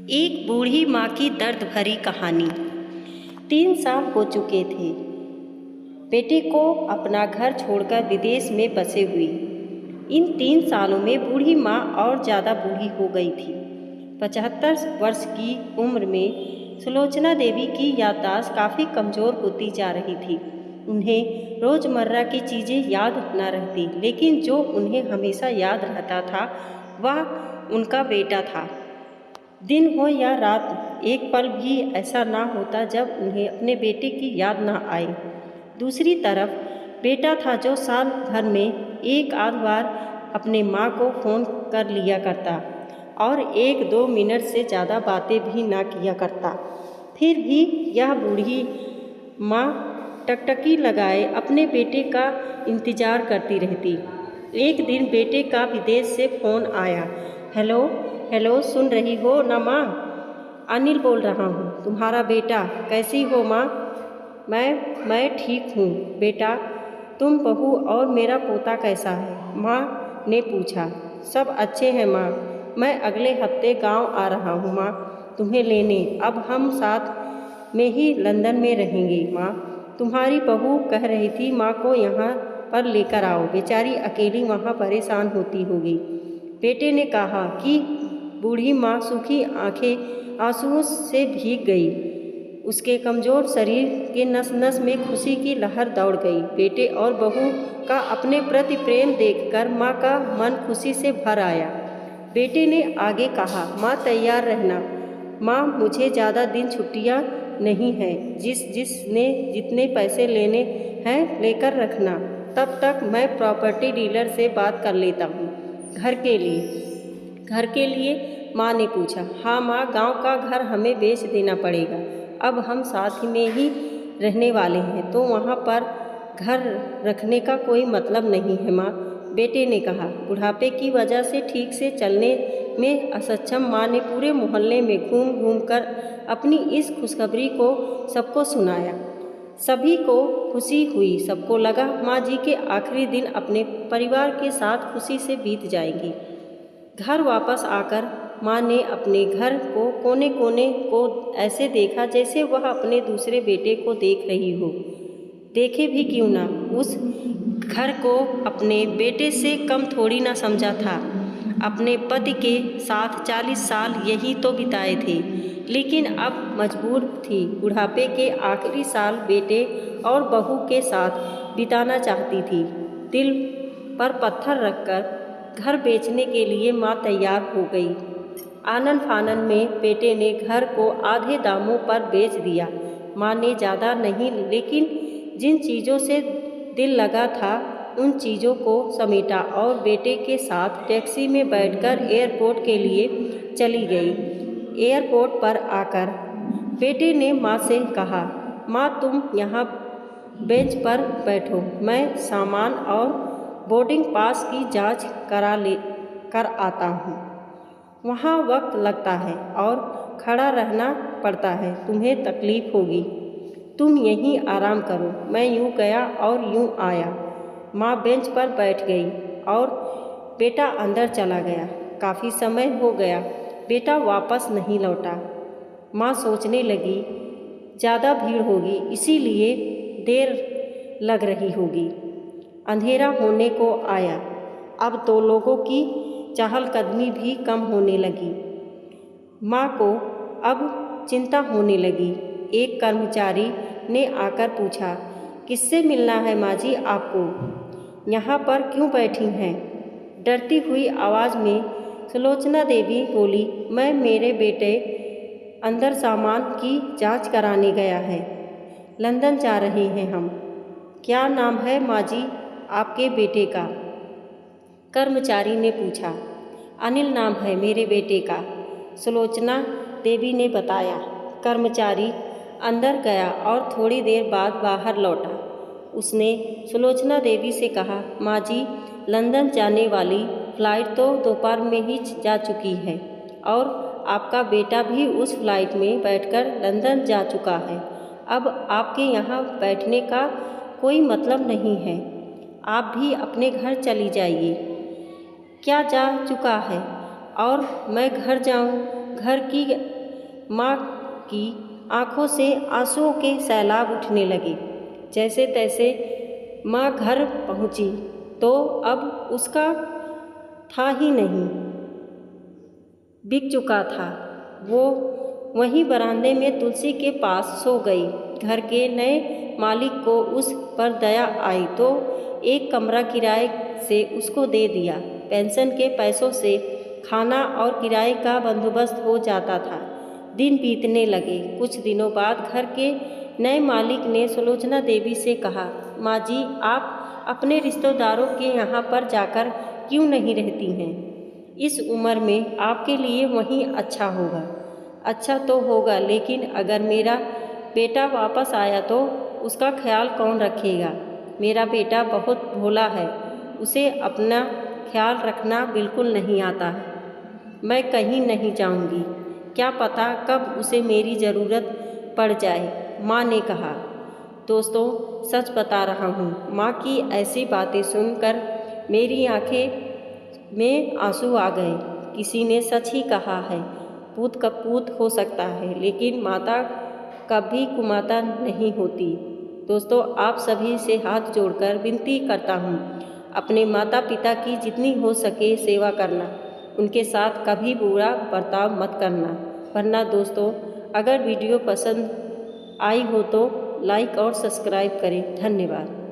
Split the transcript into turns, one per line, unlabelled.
एक बूढ़ी माँ की दर्द भरी कहानी। 3 साल हो चुके थे बेटे को अपना घर छोड़कर विदेश में बसे हुई। इन 3 सालों में बूढ़ी माँ और ज़्यादा बूढ़ी हो गई थी। 75 वर्ष की उम्र में सुलोचना देवी की याददाश्त काफ़ी कमज़ोर होती जा रही थी। उन्हें रोज़मर्रा की चीज़ें याद न रहती, लेकिन जो उन्हें हमेशा याद रहता था वह उनका बेटा था। दिन हो या रात, एक पल भी ऐसा ना होता जब उन्हें अपने बेटे की याद ना आए। दूसरी तरफ बेटा था जो साल भर में एक आध बार अपने माँ को फ़ोन कर लिया करता और 1-2 मिनट से ज़्यादा बातें भी ना किया करता। फिर भी यह बूढ़ी माँ टकटकी लगाए अपने बेटे का इंतज़ार करती रहती। एक दिन बेटे का विदेश से फ़ोन आया। हेलो हेलो, सुन रही हो ना माँ? अनिल बोल रहा हूँ, तुम्हारा बेटा। कैसी हो माँ? मैं ठीक हूँ बेटा। तुम, बहू और मेरा पोता कैसा है? माँ ने पूछा। सब अच्छे हैं माँ। मैं अगले हफ्ते गांव आ रहा हूँ माँ, तुम्हें लेने। अब हम साथ में ही लंदन में रहेंगे माँ। तुम्हारी बहू कह रही थी माँ को यहाँ पर लेकर आओ, बेचारी अकेली वहाँ परेशान होती होगी। बेटे ने कहा कि बूढ़ी माँ सूखी आंखें आंसुओं से भीग गई। उसके कमज़ोर शरीर के नस नस में खुशी की लहर दौड़ गई। बेटे और बहू का अपने प्रति प्रेम देखकर माँ का मन खुशी से भर आया। बेटे ने आगे कहा, माँ तैयार रहना माँ, मुझे ज़्यादा दिन छुट्टियाँ नहीं हैं। जिसने जितने पैसे लेने हैं लेकर रखना। तब तक मैं प्रॉपर्टी डीलर से बात कर लेता हूँ। घर के लिए माँ ने पूछा। हाँ माँ, गांव का घर हमें बेच देना पड़ेगा। अब हम साथ में ही रहने वाले हैं, तो वहाँ पर घर रखने का कोई मतलब नहीं है माँ, बेटे ने कहा। बुढ़ापे की वजह से ठीक से चलने में असक्षम माँ ने पूरे मोहल्ले में घूम घूम कर अपनी इस खुशखबरी को सबको सुनाया। सभी को खुशी हुई। सबको लगा माँ जी के आखिरी दिन अपने परिवार के साथ खुशी से बीत जाएंगे। घर वापस आकर माँ ने अपने घर को कोने कोने को ऐसे देखा जैसे वह अपने दूसरे बेटे को देख रही हो। देखे भी क्यों ना, उस घर को अपने बेटे से कम थोड़ी ना समझा था। अपने पति के साथ 40 साल यही तो बिताए थे, लेकिन अब मजबूर थी बुढ़ापे के आखिरी साल बेटे और बहू के साथ बिताना चाहती थी। दिल पर पत्थर रखकर घर बेचने के लिए माँ तैयार हो गई। आनन फानन में बेटे ने घर को आधे दामों पर बेच दिया। माँ ने ज़्यादा नहीं, लेकिन जिन चीज़ों से दिल लगा था उन चीज़ों को समेटा और बेटे के साथ टैक्सी में बैठकर एयरपोर्ट के लिए चली गई। एयरपोर्ट पर आकर बेटे ने माँ से कहा, माँ तुम यहाँ बेंच पर बैठो, मैं सामान और बोर्डिंग पास की जांच कर आता हूँ। वहाँ वक्त लगता है और खड़ा रहना पड़ता है, तुम्हें तकलीफ़ होगी। तुम यहीं आराम करो। मैं यूँ गया और यूँ आया। माँ बेंच पर बैठ गई और बेटा अंदर चला गया। काफ़ी समय हो गया, बेटा वापस नहीं लौटा। माँ सोचने लगी, ज़्यादा भीड़ होगी इसीलिए देर लग रही होगी। अंधेरा होने को आया। अब तो लोगों की चहलकदमी भी कम होने लगी। माँ को अब चिंता होने लगी। एक कर्मचारी ने आकर पूछा, किससे मिलना है माँ जी आपको? यहाँ पर क्यों बैठी हैं? डरती हुई आवाज़ में सुलोचना देवी बोली, मैं मेरे बेटे अंदर सामान की जांच कराने गया है। लंदन जा रहे हैं हम। क्या नाम है माँ जी आपके बेटे का? कर्मचारी ने पूछा। अनिल नाम है मेरे बेटे का, सुलोचना देवी ने बताया। कर्मचारी अंदर गया और थोड़ी देर बाद बाहर लौटा। उसने सुलोचना देवी से कहा, माँ जी लंदन जाने वाली फ़्लाइट तो दोपहर में ही जा चुकी है और आपका बेटा भी उस फ्लाइट में बैठकर लंदन जा चुका है। अब आपके यहाँ बैठने का कोई मतलब नहीं है, आप भी अपने घर चली जाइए। क्या जा चुका है और मैं घर जाऊँ? घर की माँ की आंखों से आंसुओं के सैलाब उठने लगे। जैसे तैसे माँ घर पहुँची तो अब उसका था ही नहीं, बिक चुका था। वो वहीं बरामदे में तुलसी के पास सो गई। घर के नए मालिक को उस पर दया आई तो एक कमरा किराए से उसको दे दिया। पेंशन के पैसों से खाना और किराए का बंदोबस्त हो जाता था। दिन बीतने लगे। कुछ दिनों बाद घर के नए मालिक ने सुलोचना देवी से कहा, माँ जी, आप अपने रिश्तेदारों के यहाँ पर जाकर क्यों नहीं रहती हैं? इस उम्र में आपके लिए वहीं अच्छा होगा। अच्छा तो होगा, लेकिन अगर मेरा बेटा वापस आया तो उसका ख्याल कौन रखेगा? मेरा बेटा बहुत भोला है, उसे अपना ख्याल रखना बिल्कुल नहीं आता है। मैं कहीं नहीं जाऊंगी, क्या पता कब उसे मेरी ज़रूरत पड़ जाए, माँ ने कहा। दोस्तों, सच बता रहा हूँ, माँ की ऐसी बातें सुनकर मेरी आंखें में आंसू आ गए। किसी ने सच ही कहा है, पूत कपूत हो सकता है, लेकिन माता कभी कुमाता नहीं होती। दोस्तों, आप सभी से हाथ जोड़कर विनती करता हूँ, अपने माता पिता की जितनी हो सके सेवा करना, उनके साथ कभी बुरा बर्ताव मत करना। वरना दोस्तों, अगर वीडियो पसंद आई हो तो लाइक और सब्सक्राइब करें। धन्यवाद।